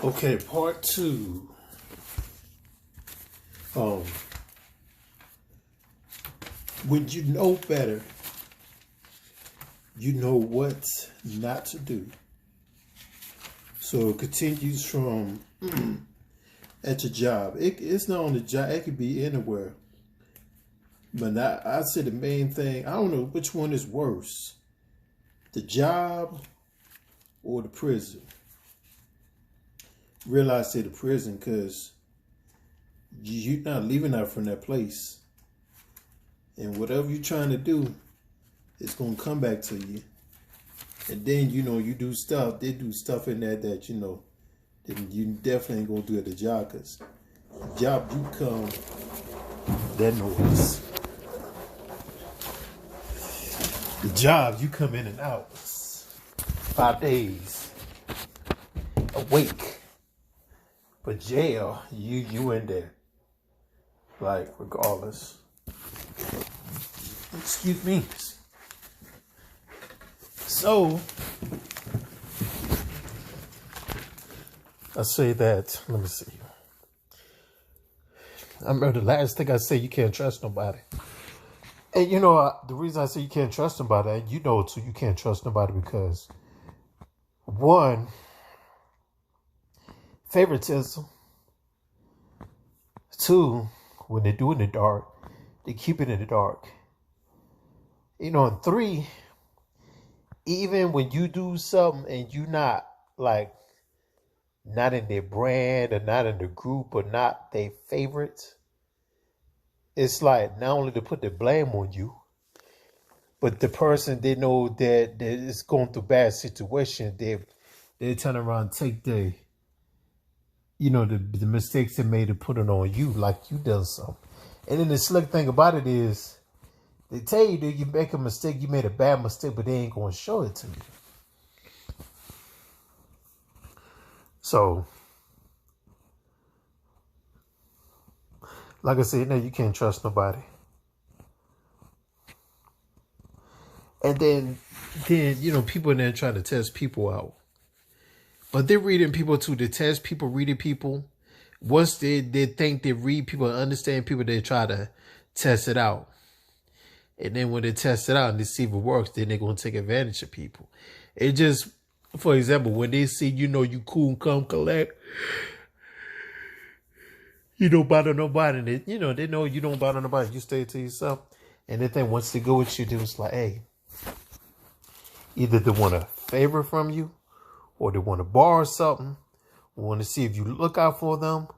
Okay, part two. When you know better, you know what not to do. So it continues from at your job. It's not on the job. It could be anywhere. But I say the main thing, I don't know which one is worse. The job or the prison. Realize say the prison because you're not leaving out from that place. And whatever you're trying to do, it's going to come back to you. And then, you do stuff. They do stuff in there that, that you definitely ain't going to do at the job. Because the job you come, that noise. The job you come in and out. 5 days. Awake. But jail, you in there. Like, regardless. Excuse me. So, I say that, let me see. I remember the last thing I said, you can't trust nobody. And the reason I say you can't trust nobody, too, you can't trust nobody because, one, favoritism. Two, when they do it in the dark, they keep it in the dark. And three, even when you do something and you not in their brand or not in the group or not their favorites, it's like not only to put the blame on you, but the person they know that is going through bad situation, they turn around and take the mistakes they made and put it on you like you done something. And then the slick thing about it is, they tell you that you make a mistake, you made a bad mistake, but they ain't going to show it to you. So, like I said, you can't trust nobody. And then people in there trying to test people out. But they're reading people too. They test people, reading people. Once they think they read people and understand people, they try to test it out. And then when they test it out and they see if it works, then they're going to take advantage of people. It just, for example, when they see, you cool and calm, collect, you don't bother nobody. They know you don't bother nobody. You stay to yourself. And then once they go with you, they was like, hey, either they want a favor from you or they want to borrow something, or want to see if you look out for them,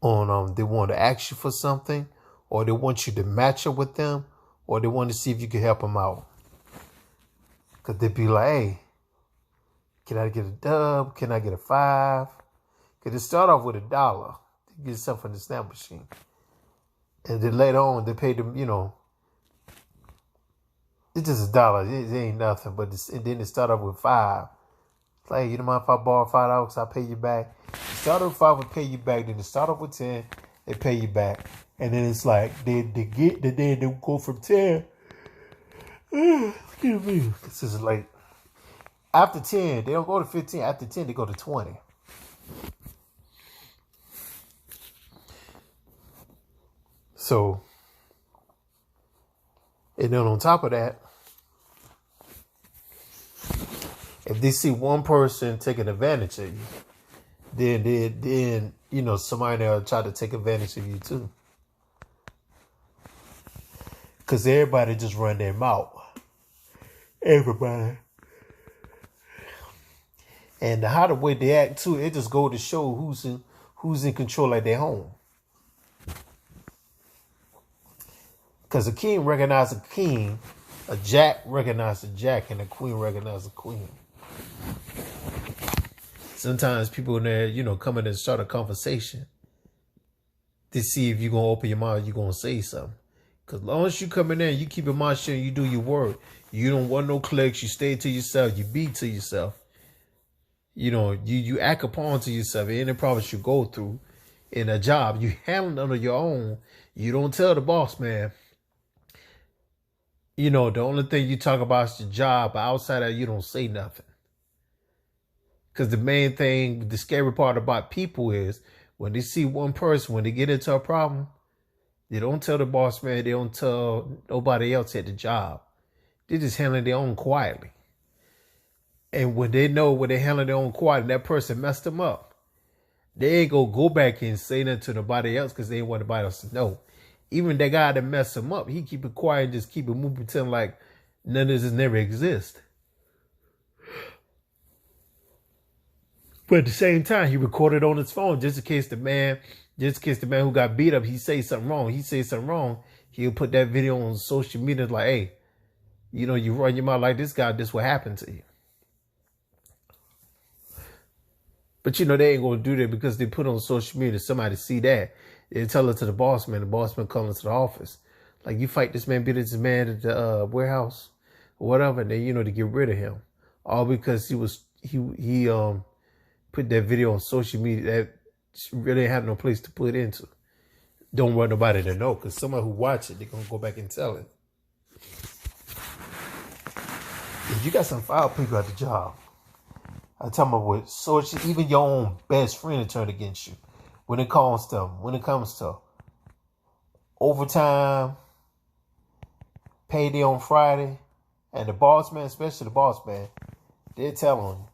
or they want to ask you for something, or they want you to match up with them, or they want to see if you can help them out. Because they'd be like, hey, can I get a dub? Can I get a 5? Because they start off with $1 to get something from the snap machine. And then later on, they pay them, it's just $1. It ain't nothing. But and then they start off with 5. It's like, hey, you don't mind if I borrow $5 because I'll pay you back? They start off with 5 and pay you back. Then they start off with 10, they pay you back. And then it's like they go from 10. Excuse me. This is late. After 10, they don't go to 15. After 10, they go to 20. So, and then on top of that, if they see one person taking advantage of you, then somebody will try to take advantage of you too. Because everybody just run their mouth. Everybody. And how the way they act too, it just go to show who's in control of their home. Because a king recognizes a king, a jack recognizes a jack, and a queen recognizes a queen. Sometimes people in there, come in and start a conversation to see if you're going to open your mouth, you're going to say something. Because as long as you come in there and you keep your mouth shut and you do your work, you don't want no clicks, you stay to yourself, you be to yourself. You act upon to yourself. Any problems you go through in a job, you handle it under your own. You don't tell the boss, man. The only thing you talk about is your job, but outside of that, you don't say nothing. Because the main thing, the scary part about people is when they see one person, when they get into a problem, they don't tell the boss man, they don't tell nobody else at the job. They just handle their own quietly. And when they know when they handle their own quietly, that person messed them up, they ain't gonna go back and say nothing to nobody else because they ain't want nobody else to know. Even that guy that messed him up, he keep it quiet and just keep it moving, pretend like none of this has never exist. But at the same time, he recorded on his phone just in case the man who got beat up, he say something wrong. He say something wrong, he'll put that video on social media like, hey, you know, you run your mouth like this guy, this what happened to you. But you know, they ain't gonna do that because they put on social media, somebody see that. They tell it to the boss man calling to the office. Like, you fight this man, beat this man at the warehouse or whatever, and then, you know, to get rid of him. All because he put that video on social media that really had no place to put into. Don't want nobody to know, because somebody who watch it, they're going to go back and tell it. If you got some foul people at the job, I tell them with social, even your own best friend will turn against you when it comes to overtime, payday on Friday, and the boss man, especially the boss man, they're telling you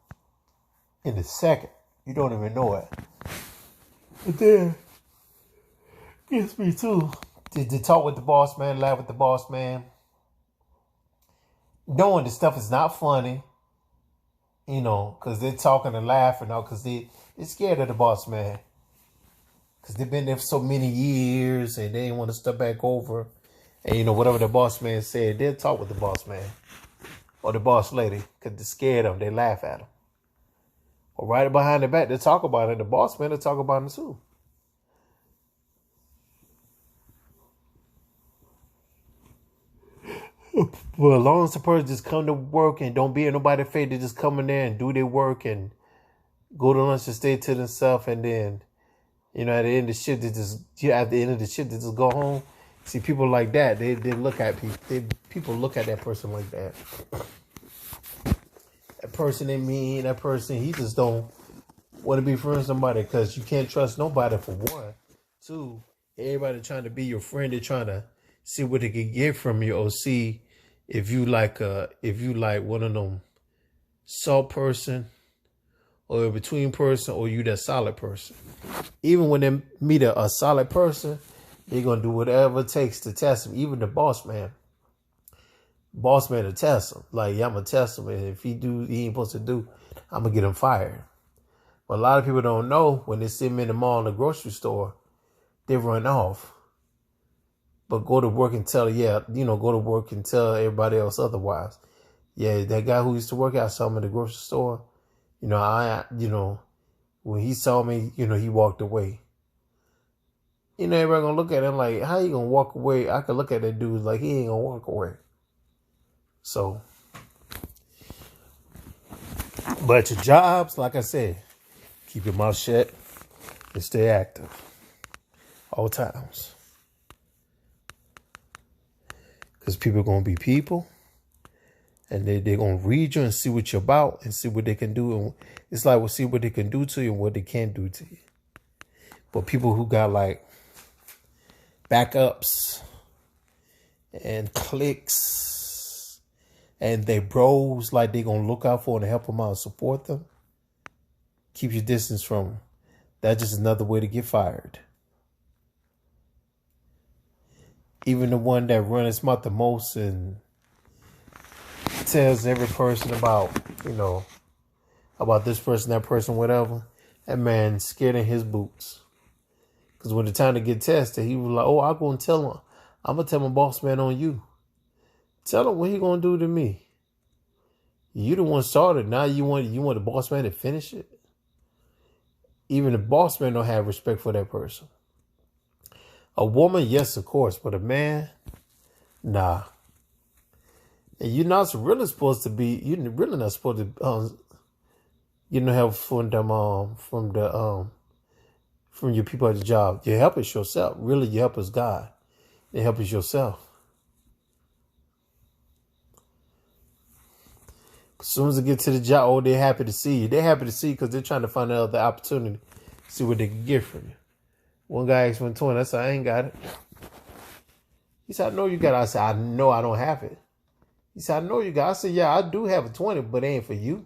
in the second. You don't even know it. But then, gets me too. To talk with the boss man, laugh with the boss man, knowing the stuff is not funny, you know, because they're talking and laughing, because they're scared of the boss man. Because they've been there for so many years and they ain't want to step back over. And, you know, whatever the boss man said, they'll talk with the boss man or the boss lady because they're scared of them. They laugh at them. Or right behind their back, they talk about it. The boss man will talk about it too. But as long as the person just come to work and don't be in nobody's face, they just come in there and do their work and go to lunch and stay to themselves, and then, you know, at the end of the shift, they just go home. See, people like that, they look at people. People look at that person like that. That person ain't mean. That person, he just don't want to be friends with somebody because you can't trust nobody, for one. Two, everybody trying to be your friend. They're trying to see what they can get from you, or see if you like one of them salt person or a between person, or you that solid person. Even when they meet a solid person, they're going to do whatever it takes to test him. Even the boss man will test him. Like, yeah, I'm going to test him. And if he ain't supposed to do, I'm going to get him fired. But a lot of people don't know, when they see him in the mall, in the grocery store, they run off. But go to work and tell everybody else otherwise. Yeah, that guy who used to work out, saw him in the grocery store. You know, when he saw me, you know, he walked away. You know, everybody gonna look at him like, how you gonna walk away? I could look at that dude like he ain't gonna walk away. So, but your jobs, like I said, keep your mouth shut and stay active all times. Because people are going to be people, and they're going to read you and see what you're about and see what they can do. And it's like, we'll see what they can do to you and what they can't do to you. But people who got like backups and cliques and they bros, like they're going to look out for and help them out and support them, keep your distance from them. That's just another way to get fired. Even the one that runs his mouth the most and tells every person about, you know, about this person, that person, whatever, that man scared in his boots. Because when the time to get tested, he was like, oh, I'm going to tell him. I'm going to tell my boss man on you. Tell him what he going to do to me. You the one started. Now you want the boss man to finish it? Even the boss man don't have respect for that person. A woman, yes, of course, but a man, nah. And you're not really supposed to be. You're really not supposed to, help from your people at the job. Your help is yourself. Really, your help is God. Your help is yourself. As soon as they get to the job, oh, they're happy to see you. They're happy to see you because they're trying to find another opportunity, see what they can get from you. One guy asked me 20. I said, I ain't got it. He said, I know you got it. I said, I know I don't have it. He said, I know you got it. I said, yeah, I do have a 20, but it ain't for you.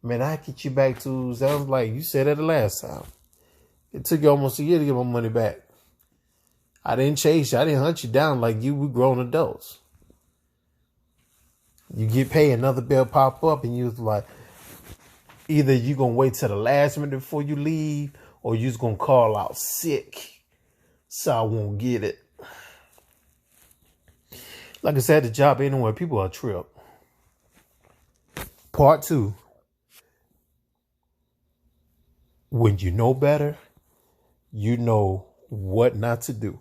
Man, I get you back to, sounds like you said that the last time. It took you almost a year to get my money back. I didn't chase you. I didn't hunt you down like you. We grown adults. You get paid, another bill pop up, and you was like, either you going to wait till the last minute before you leave, or you just going to call out sick so I won't get it. Like I said, the job anywhere, people are tripped. Part 2. When you know better, you know what not to do.